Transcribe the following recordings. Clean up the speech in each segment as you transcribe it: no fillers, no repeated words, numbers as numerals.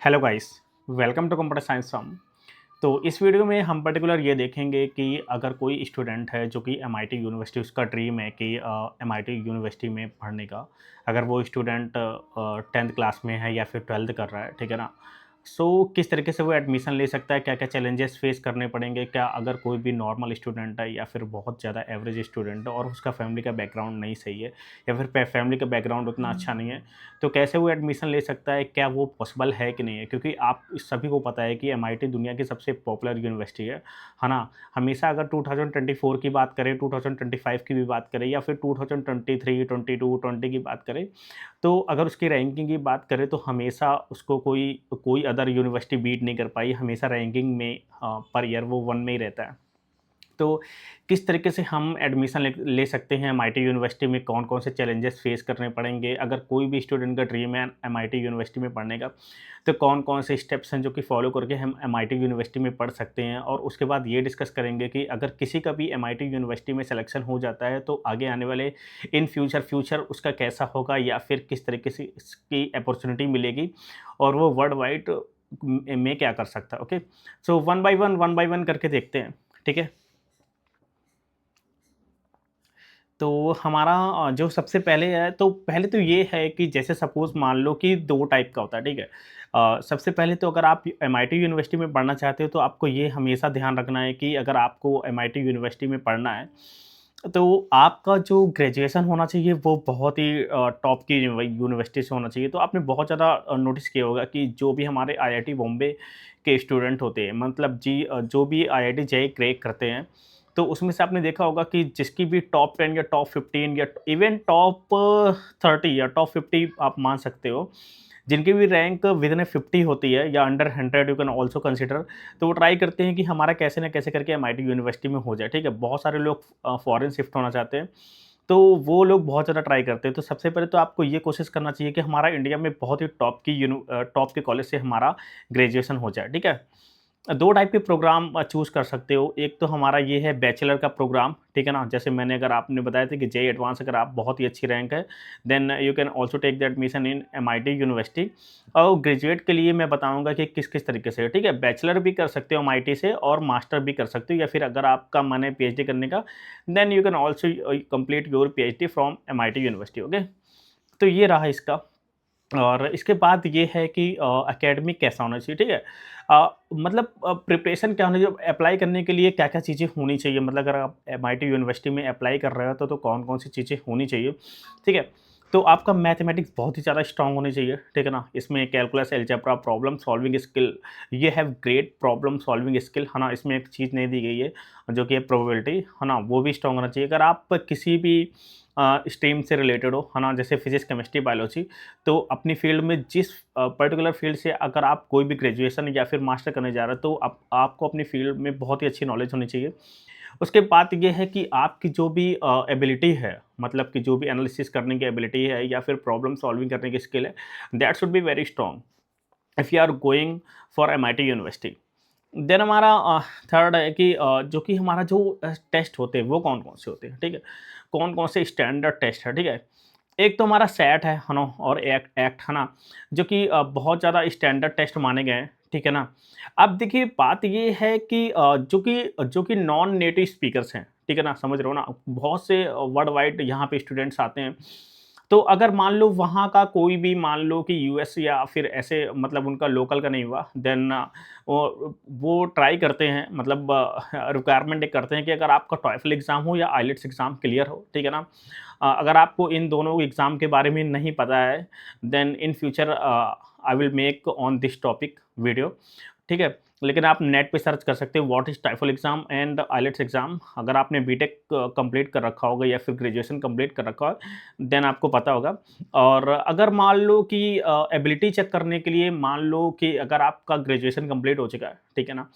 Hello guys, welcome to computer science form. तो इस video में हम पर्टिकुलर ये देखेंगे कि अगर कोई स्टूडेंट है जो कि एमआईटी यूनिवर्सिटी उसका ड्रीम है कि एमआईटी यूनिवर्सिटी में पढ़ने का। अगर वो स्टूडेंट 10th क्लास में है या फिर 12th कर रहा है, ठीक है ना? सो किस तरीके से वो एडमिशन ले सकता है, क्या-क्या चैलेंजेस फेस करने पड़ेंगे? क्या अगर कोई भी नॉर्मल स्टूडेंट है या फिर बहुत ज़्यादा एवरेज स्टूडेंट है और उसका फैमिली का बैकग्राउंड नहीं सही है या फिर फैमिली का बैकग्राउंड उतना अच्छा नहीं है, तो कैसे वो एडमिशन ले सकता है? क्या वो पॉसिबल है कि नहीं है? क्योंकि आप सभी को पता है कि एमआईटी दुनिया की सबसे पॉपुलर यूनिवर्सिटी है ना? हमेशा अगर 2024 की बात करें, 2025 की भी बात करें या फिर 2023, 22, 20 की बात करें, तो अगर उसकी रैंकिंग की बात करें तो हमेशा उसको कोई कोई अदर यूनिवर्सिटी बीट नहीं कर पाई। हमेशा रैंकिंग में पर ईयर वो 1 में ही रहता है। तो किस तरीके से हम एडमिशन ले ले सकते हैं एमआईटी यूनिवर्सिटी में, कौन-कौन से चैलेंजेस फेस करने पड़ेंगे? अगर कोई भी स्टूडेंट का ड्रीम है एमआईटी यूनिवर्सिटी में पढ़ने का, तो कौन-कौन से स्टेप्स हैं जो कि फॉलो करके हम एमआईटी यूनिवर्सिटी में पढ़ सकते हैं? और उसके बाद ये डिस्कस करेंगे कि अगर किसी का भी एमआईटी यूनिवर्सिटी में सिलेक्शन हो जाता है, तो आगे आने वाले इन फ्यूचर उसका कैसा होगा या फिर किस तरीके से इसकी अपॉर्च्युनिटी मिलेगी और वो वर्ल्ड वाइड में क्या कर सकता है? Okay. So one by one करके देखते हैं, ठीक है? तो हमारा जो सबसे पहले है, तो पहले तो ये है कि जैसे सपोज़ मान लो कि 2 टाइप का होता है, ठीक है? सबसे पहले तो अगर आप एमआईटी यूनिवर्सिटी में पढ़ना चाहते हो, तो आपको ये हमेशा ध्यान रखना है कि अगर आपको एमआईटी यूनिवर्सिटी में पढ़ना है, तो आपका जो ग्रेजुएशन होना चाहिए, वो बहुत ही टॉप की यूनिवर्सिटी से होना चाहिए। तो आपने बहुत ज़्यादा नोटिस किया होगा कि जो भी हमारे आईआईटी बॉम्बे के स्टूडेंट होते हैं, मतलब जो भी आईआईटी जेईई क्रैक करते हैं, तो उसमें से आपने देखा होगा कि जिसकी भी टॉप 10 या टॉप 15 या इवन टॉप 30 या टॉप 50 आप मान सकते हो, जिनकी भी रैंक विदिन 50 होती है या under 100 you can also consider, तो वो ट्राई करते हैं कि हमारा कैसे ना कैसे करके एमआईटी यूनिवर्सिटी में हो जाए, ठीक है? बहुत सारे लोग फॉरेन शिफ्ट होना चाहते हैं, तो वो लोग बहुत ज़्यादा ट्राई करते हैं। तो सबसे पहले तो आपको ये कोशिश करना चाहिए कि हमारा इंडिया में बहुत ही टॉप के कॉलेज से हमारा ग्रेजुएशन हो जाए, ठीक है? 2 टाइप के प्रोग्राम चूज़ कर सकते हो। एक तो हमारा ये है बैचलर का प्रोग्राम, ठीक है ना? जैसे मैंने अगर आपने बताया था कि जेईई एडवांस अगर आप बहुत ही अच्छी रैंक है, then you can also take the admission in MIT university. और ग्रेजुएट के लिए मैं बताऊँगा कि किस-किस तरीके से, ठीक है? बैचलर भी कर सकते हो एमआईटी से और मास्टर भी कर सकते हो या फिर अगर आपका मन है पीएचडी करने का, then you can also complete your PhD from MIT university, okay? तो ये रहा इसका। और इसके बाद ये है कि एकेडमिक कैसा होना चाहिए, ठीक है? मतलब प्रिपरेशन क्या होनी चाहिए, अप्लाई करने के लिए क्या-क्या चीज़ें होनी चाहिए, मतलब अगर आप एमआईटी यूनिवर्सिटी में अप्लाई कर रहे हो तो कौन-कौन सी चीज़ें होनी चाहिए, ठीक है? तो आपका मैथमेटिक्स बहुत ही ज़्यादा स्ट्रॉन्ग होनी चाहिए, ठीक है ना? इसमें calculus, algebra, problem solving skill, ये have great problem solving skill, है ना? इसमें एक चीज़ नहीं दी गई है, जो कि है प्रोबेबिलिटी, है ना? वो भी स्ट्रॉन्ग होना चाहिए। अगर आप किसी भी स्ट्रीम से रिलेटेड हो, है ना? जैसे फिज़िक्स, केमिस्ट्री, बायोलॉजी, तो अपनी फ़ील्ड में जिस पर्टिकुलर फ़ील्ड से अगर आप कोई भी ग्रेजुएशन या फिर मास्टर करने जा रहे हो, तो आपको अपनी फ़ील्ड में बहुत ही अच्छी नॉलेज होनी चाहिए। उसके बाद ये है कि आपकी जो भी एबिलिटी है, मतलब कि जो भी एनालिसिस करने की एबिलिटी है या फिर प्रॉब्लम सॉल्विंग करने की स्किल है, that should be very strong if you are going for MIT university. Then हमारा थर्ड है कि जो कि हमारा जो टेस्ट होते हैं, वो कौन-कौन से होते हैं, ठीक है? कौन-कौन से स्टैंडर्ड टेस्ट है, ठीक है? एक तो हमारा सैट है ना? और एक्ट एक्ट, है ना? जो कि बहुत ज़्यादा स्टैंडर्ड टेस्ट माने गए हैं, ठीक है ना? अब देखिए बात ये है कि जो कि नॉन नेटिव स्पीकर्स हैं, ठीक है ना? समझ रहे हो ना? बहुत से वर्ल्ड वाइड यहाँ पे स्टूडेंट्स आते हैं। तो अगर मान लो वहाँ का कोई भी मान लो कि यूएस या फिर ऐसे, मतलब उनका लोकल का नहीं हुआ, देन वो ट्राई करते हैं, मतलब रिक्वायरमेंट एक करते हैं कि अगर आपका टॉएफल एग्ज़ाम हो या आइलेट्स एग्ज़ाम क्लियर हो, ठीक है ना? अगर आपको इन दोनों एग्ज़ाम के बारे में नहीं पता है, then in future I will make on this topic video, ठीक है? लेकिन आप नेट पे सर्च कर सकते हो what is TOEFL exam and IELTS exam. अगर आपने बीटेक कंप्लीट कर रखा होगा या फिर ग्रेजुएशन कंप्लीट कर रखा है, देन आपको पता होगा। और अगर मान लो कि एबिलिटी चेक करने के लिए, मान लो कि अगर आपका ग्रेजुएशन कंप्लीट हो चुका है, ठीक है ना?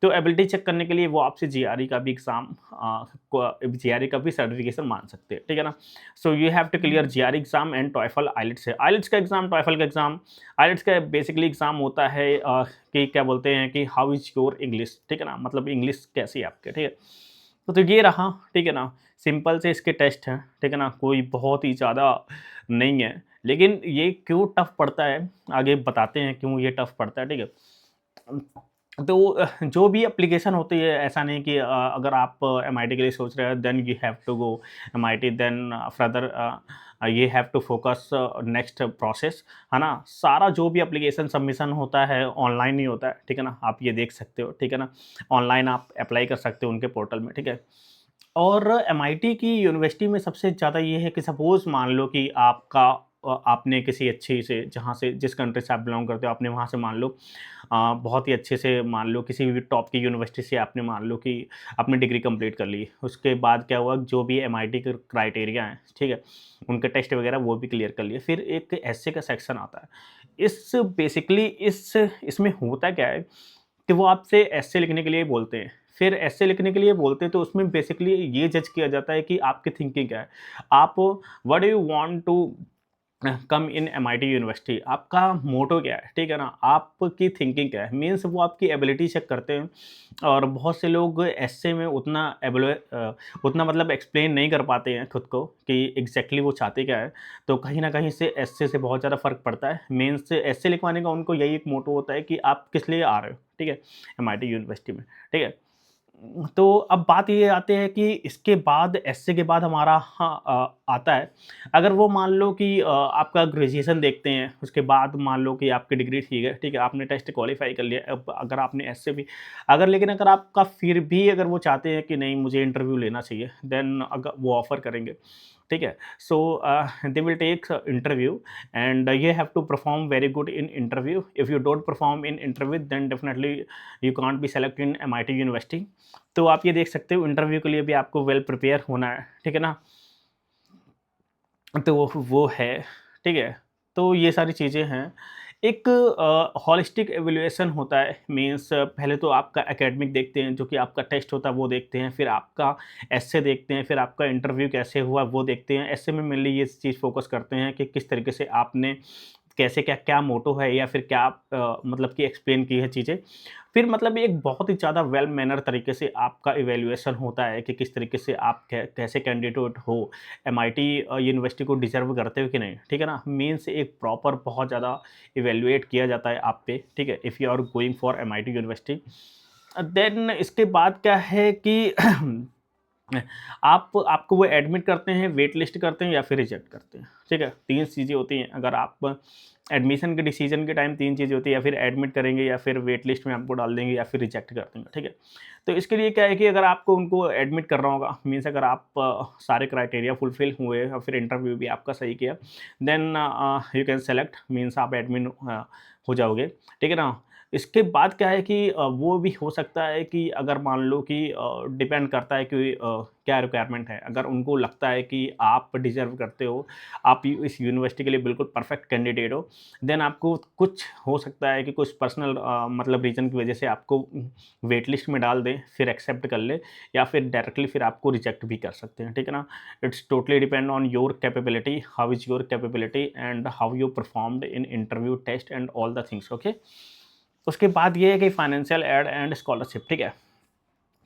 तो एबिलिटी चेक करने के लिए वो आपसे जीआरई का भी एग्ज़ाम, जीआरई का भी सर्टिफिकेशन माँग सकते हैं, ठीक है ना? So you have to clear GRE exam and TOEFL IELTS है। आइलेट्स का एग्ज़ाम, टॉएफल का एग्ज़ाम। आइलेट्स का बेसिकली एग्ज़ाम होता है कि क्या बोलते हैं कि हाउ इज़ योर इंग्लिश, ठीक है ना? मतलब इंग्लिश कैसी है आपकी, ठीक है? तो ये रहा, ठीक है ना? सिंपल से इसके टेस्ट हैं, ठीक है ना? कोई बहुत ही ज़्यादा नहीं है। लेकिन ये क्यों टफ़ पड़ता है, आगे बताते हैं क्यों ये टफ़ पड़ता है, ठीक है? तो जो भी एप्लीकेशन होती है, ऐसा नहीं कि अगर आप एमआईटी के लिए सोच रहे हैं then you have to go MIT, then further you have to focus next process, है ना? सारा जो भी एप्लीकेशन सबमिशन होता है ऑनलाइन ही होता है, ठीक है ना? आप ये देख सकते हो, ठीक है ना? ऑनलाइन आप अप्लाई कर सकते हो उनके पोर्टल में, ठीक है? और एमआईटी की यूनिवर्सिटी में सबसे ज़्यादा ये है कि सपोज़ मान लो कि आपने किसी अच्छी से, जहाँ से जिस कंट्री से आप बिलॉन्ग करते हो, आपने वहाँ से मान लो बहुत ही अच्छे से, मान लो किसी भी टॉप की यूनिवर्सिटी से आपने मान लो कि अपनी डिग्री कंप्लीट कर ली। उसके बाद क्या हुआ, जो भी एमआईटी के क्राइटेरिया हैं, ठीक है? उनके टेस्ट वगैरह वो भी क्लियर कर लिए। फिर एक एस्से का सेक्शन आता है। इस बेसिकली इस इसमें होता क्या है कि वो आपसे एस्से लिखने के लिए बोलते हैं। फिर एस्से लिखने के लिए बोलते हैं तो उसमें बेसिकली ये जज किया जाता है कि आपकी थिंकिंग क्या है। आप what do you want to come in MIT university, आपका मोटो क्या है, ठीक है ना? आपकी थिंकिंग क्या है, मीन्स वो आपकी एबिलिटी चेक करते हैं। और बहुत से लोग एस्से में उतना मतलब एक्सप्लेन नहीं कर पाते हैं खुद को कि एग्जैक्टली वो चाहते क्या है। तो कहीं ना कहीं से एस्से से बहुत ज़्यादा फ़र्क पड़ता है। मीन्स एस्से लिखवाने का उनको यही एक मोटो होता है कि आप किस लिए आ रहे हो, ठीक है, एमआईटी यूनिवर्सिटी में, ठीक है? तो अब बात ये आती है कि इसके बाद एसए के बाद हमारा आता है, अगर वो मान लो कि आपका ग्रेजुएशन देखते हैं, उसके बाद मान लो कि आपकी डिग्री ठीक है, आपने टेस्ट क्वालिफ़ाई कर लिया। अब अगर आपने एसए भी, अगर लेकिन अगर आपका फिर भी अगर वो चाहते हैं कि नहीं मुझे इंटरव्यू लेना चाहिए, देन अगर वो ऑफ़र करेंगे, ठीक है? So they will take interview and you have to perform very good in interview. If you don't perform in interview, then definitely you can't be selected in MIT university. तो आप ये देख सकते हो इंटरव्यू के लिए भी आपको वेल प्रिपेयर होना है, ठीक है ना? तो वो है, ठीक है? तो ये सारी चीज़ें हैं। एक होलिस्टिक इवैल्यूएशन होता है, मीन्स पहले तो आपका एकेडमिक देखते हैं, जो कि आपका टेस्ट होता है वो देखते हैं, फिर आपका एस्से देखते हैं, फिर आपका इंटरव्यू कैसे हुआ वो देखते हैं। एस्से में मेनली ये चीज़ फ़ोकस करते हैं कि किस तरीके से आपने कैसे क्या-क्या मोटो है या फिर क्या मतलब कि एक्सप्लेन की है चीज़ें। फिर मतलब एक बहुत ही ज़्यादा वेल मैनर तरीके से आपका इवैल्यूएशन होता है कि किस तरीके से आप कैसे कैंडिडेट हो, एमआईटी यूनिवर्सिटी को डिज़र्व करते हो कि नहीं, ठीक है ना? मीन्स एक प्रॉपर बहुत ज़्यादा इवैल्यूएट किया जाता है आप पे, ठीक है? If you are going for MIT university. Then इसके बाद क्या है कि आपको वो एडमिट करते हैं, वेट लिस्ट करते हैं या फिर रिजेक्ट करते हैं, ठीक है? 3 चीज़ें होती हैं। अगर आप एडमिशन के डिसीज़न के टाइम 3 चीज़ें होती हैं, या फिर एडमिट करेंगे या फिर वेट लिस्ट में आपको डाल देंगे या फिर रिजेक्ट कर देंगे, ठीक है? तो इसके लिए क्या है कि अगर आपको उनको एडमिट करना होगा, मीन्स अगर आप सारे क्राइटेरिया फुलफिल हुए और फिर इंटरव्यू भी आपका सही किया, then you can select, means आप एडमिन हो जाओगे, ठीक है ना? इसके बाद क्या है कि वो भी हो सकता है कि अगर मान लो कि डिपेंड करता है कि क्या रिक्वायरमेंट है। अगर उनको लगता है कि आप डिज़र्व करते हो, आप इस यूनिवर्सिटी के लिए बिल्कुल परफेक्ट कैंडिडेट हो, देन आपको कुछ हो सकता है कि कुछ पर्सनल मतलब रीज़न की वजह से आपको वेट लिस्ट में डाल दें, फिर एक्सेप्ट कर लें या फिर डायरेक्टली फिर आपको रिजेक्ट भी कर सकते हैं, ठीक है ना? It's totally depend on your capability, how is your capability and how you performed in interview, test and all the things, okay? उसके बाद ये है कि फाइनेंशियल एड एंड स्कॉलरशिप, ठीक है?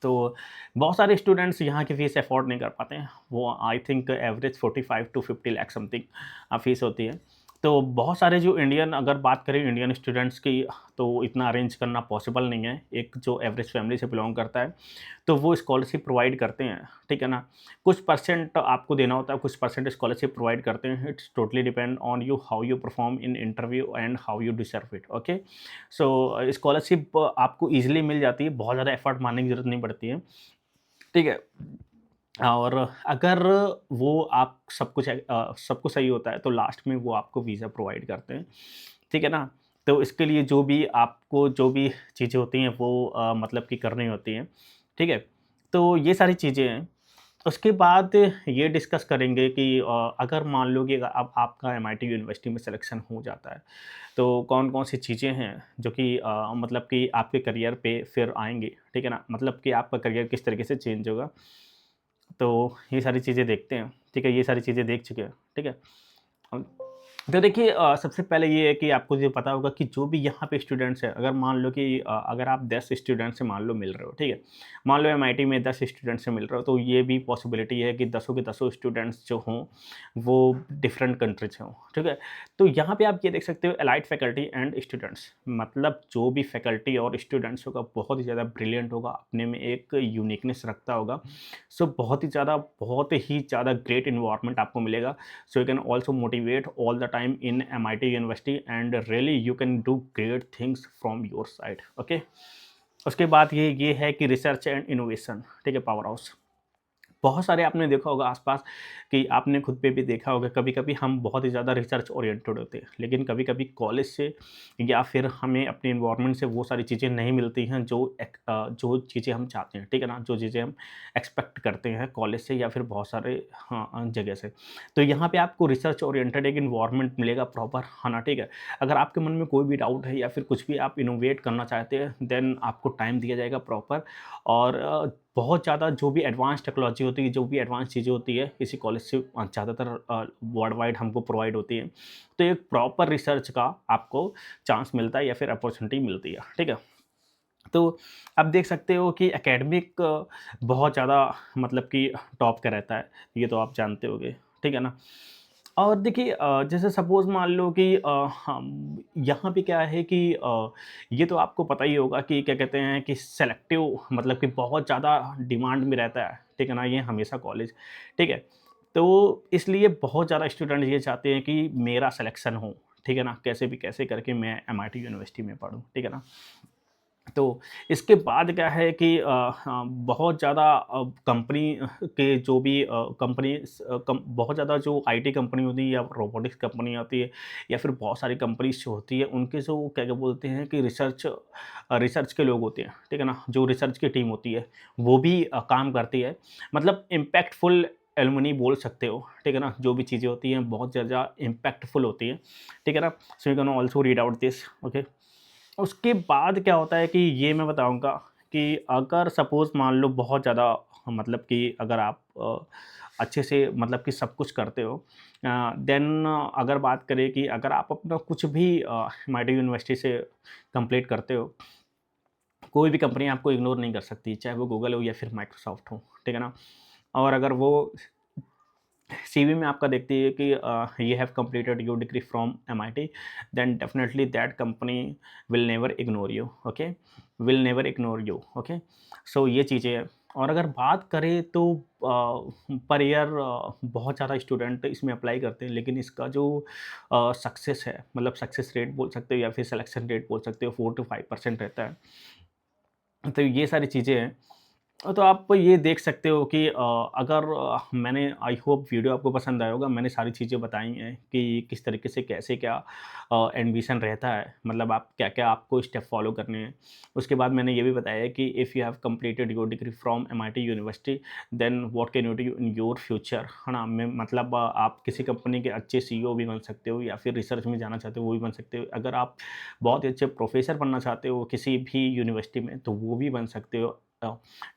तो बहुत सारे स्टूडेंट्स यहाँ की फ़ीस अफ़ोर्ड नहीं कर पाते हैं। वो I think average 45 to 50 lakh something fees होती है। तो बहुत सारे जो इंडियन, अगर बात करें इंडियन स्टूडेंट्स की, तो इतना अरेंज करना पॉसिबल नहीं है। एक जो एवरेज फैमिली से बिलॉन्ग करता है, तो वो स्कॉलरशिप प्रोवाइड करते हैं, ठीक है ना? कुछ परसेंट आपको देना होता है, कुछ परसेंट स्कॉलरशिप प्रोवाइड करते हैं। It's totally depend on you, how you perform in interview and how you deserve it, okay? So scholarship आपको ईज़िली मिल जाती है, बहुत ज़्यादा एफर्ट मारने की ज़रूरत नहीं पड़ती है, ठीक है? और अगर वो आप सब कुछ सही होता है, तो लास्ट में वो आपको वीज़ा प्रोवाइड करते हैं, ठीक है ना? तो इसके लिए जो भी चीज़ें होती हैं वो मतलब कि करनी होती हैं, ठीक है? तो ये सारी चीज़ें हैं। उसके बाद ये डिस्कस करेंगे कि अगर मान लो कि अब आपका एमआईटी यूनिवर्सिटी में सिलेक्शन हो जाता है, तो कौन-कौन सी चीज़ें हैं जो कि मतलब कि आपके करियर पे फिर आएँगी, ठीक है ना? मतलब कि आपका करियर किस तरीके से चेंज होगा। तो ये सारी चीज़ें देखते हैं, ठीक है? ये सारी चीज़ें देख चुके हैं, ठीक है? तो देखिए सबसे पहले ये है कि आपको ये पता होगा कि जो भी यहाँ पे स्टूडेंट्स हैं, अगर मान लो कि अगर आप 10 स्टूडेंट से मान लो मिल रहे हो, ठीक है? मान लो एमआईटी में 10 स्टूडेंट से मिल रहे हो, तो ये भी पॉसिबिलिटी है कि दसों के दसों स्टूडेंट्स जो हों, वो डिफरेंट कंट्री से हों, ठीक है? तो यहाँ पे आप ये देख सकते हो एलाइड फैकल्टी एंड स्टूडेंट्स, मतलब जो भी फैकल्टी और स्टूडेंट्स होगा, बहुत ही ज़्यादा ब्रिलियंट होगा, अपने में एक यूनिकनेस रखता होगा। सो बहुत ही ज़्यादा ग्रेट एनवायरनमेंट आपको मिलेगा। So you can also motivate all the time in MIT University and really you can do great things from your side. Okay. उसके बाद ये है कि रिसर्च एंड इनोवेशन, ठीक है, पावर हाउस। बहुत सारे आपने देखा होगा आस-पास कि आपने खुद पे भी देखा होगा, कभी-कभी हम बहुत ही ज़्यादा रिसर्च ओरिएंटेड होते हैं, लेकिन कभी-कभी कॉलेज से या फिर हमें अपने एनवायरनमेंट से वो सारी चीज़ें नहीं मिलती हैं जो चीज़ें हम चाहते हैं, ठीक है ना? जो चीज़ें हम एक्सपेक्ट करते हैं कॉलेज से या फिर बहुत सारे जगह से। तो यहाँ पे आपको रिसर्च ओरिएंटेड एक एनवायरनमेंट मिलेगा प्रॉपर, है ना? ठीक है? अगर आपके मन में कोई भी डाउट है या फिर कुछ भी आप इनोवेट करना चाहते हैं, देन आपको टाइम दिया जाएगा प्रॉपर और बहुत ज़्यादा जो भी एडवांस टेक्नोलॉजी होती है, जो भी एडवांस चीज़ें होती है, इसी कॉलेज से ज़्यादातर वर्ल्ड वाइड हमको प्रोवाइड होती है। तो एक प्रॉपर रिसर्च का आपको चांस मिलता है या फिर अपॉर्च्युनिटी मिलती है, ठीक है? तो आप देख सकते हो कि एकेडमिक बहुत ज़्यादा मतलब कि टॉप का रहता है, ये तो आप जानते होंगे, ठीक है ना? और देखिए जैसे सपोज़ मान लो कि हम यहाँ पे क्या है कि ये तो आपको पता ही होगा कि क्या कहते हैं कि सेलेक्टिव मतलब कि बहुत ज़्यादा डिमांड में रहता है, ठीक है ना? ये हमेशा कॉलेज, ठीक है? तो इसलिए बहुत ज़्यादा स्टूडेंट ये चाहते हैं कि मेरा सिलेक्शन हो, ठीक है ना? कैसे भी कैसे करके मैं एमआईटी यूनिवर्सिटी में पढूँ, ठीक है ना? तो इसके बाद क्या है कि बहुत ज़्यादा कंपनी के जो भी कंपनीज़ कम बहुत ज़्यादा जो आईटी कंपनी होती है या रोबोटिक्स कंपनी आती है या फिर बहुत सारी कंपनीज़ जो होती है, उनके जो क्या-क्या बोलते हैं कि रिसर्च के लोग होते हैं, ठीक है ना? जो रिसर्च की टीम होती है, वो भी काम करती है। मतलब इम्पैक्टफुल एलुमनी बोल सकते हो, ठीक है ना? जो भी चीज़ें होती हैं, बहुत ज़्यादा इम्पैक्टफुल होती हैं, ठीक है ना? So you can also read out this, okay? उसके बाद क्या होता है कि ये मैं बताऊँगा कि अगर सपोज़ मान लो बहुत ज़्यादा मतलब कि अगर आप अच्छे से मतलब कि सब कुछ करते हो देन अगर बात करें कि अगर आप अपना कुछ भी एमआईटी यूनिवर्सिटी से कंप्लीट करते हो, कोई भी कंपनी आपको इग्नोर नहीं कर सकती, चाहे वो गूगल हो या फिर माइक्रोसॉफ्ट हो, ठीक है ना? और अगर वो सीवी में आपका देखती है कि you have completed your degree from MIT then definitely that company will never ignore you, okay, will never ignore you, okay. So ये चीज़ें हैं और अगर बात करें तो पर ईयर बहुत ज़्यादा स्टूडेंट इसमें अप्लाई करते हैं लेकिन इसका जो सक्सेस है मतलब सक्सेस रेट बोल सकते हो या फिर सिलेक्शन रेट बोल सकते हो 4 to 5% रहता है। तो ये सारी चीज़ें हैं। तो आप ये देख सकते हो कि अगर मैंने आई होप वीडियो आपको पसंद आया होगा। मैंने सारी चीज़ें बताई हैं कि किस तरीके से कैसे क्या एडमिशन रहता है, मतलब आप क्या-क्या आपको स्टेप फॉलो करने हैं। उसके बाद मैंने ये भी बताया कि if you have completed your degree from MIT university then what can you do in your future, है ना? मैं मतलब आप किसी कंपनी के अच्छे सीईओ भी बन सकते हो या फिर रिसर्च में जाना चाहते हो, वो भी बन सकते हो। अगर आप बहुत ही अच्छे प्रोफ़ेसर बनना चाहते हो किसी भी यूनिवर्सिटी में, तो वो भी बन सकते हो।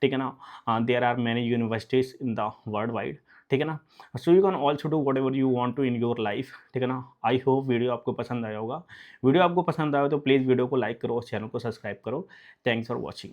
ठीक है ना? There are many universities in the world wide, ठीक है ना? So you can also do whatever you want to in your life, ठीक है ना? आई होप वीडियो आपको पसंद आया होगा। वीडियो आपको पसंद आया हो तो प्लीज़ वीडियो को लाइक करो और चैनल को सब्सक्राइब करो। Thanks for watching.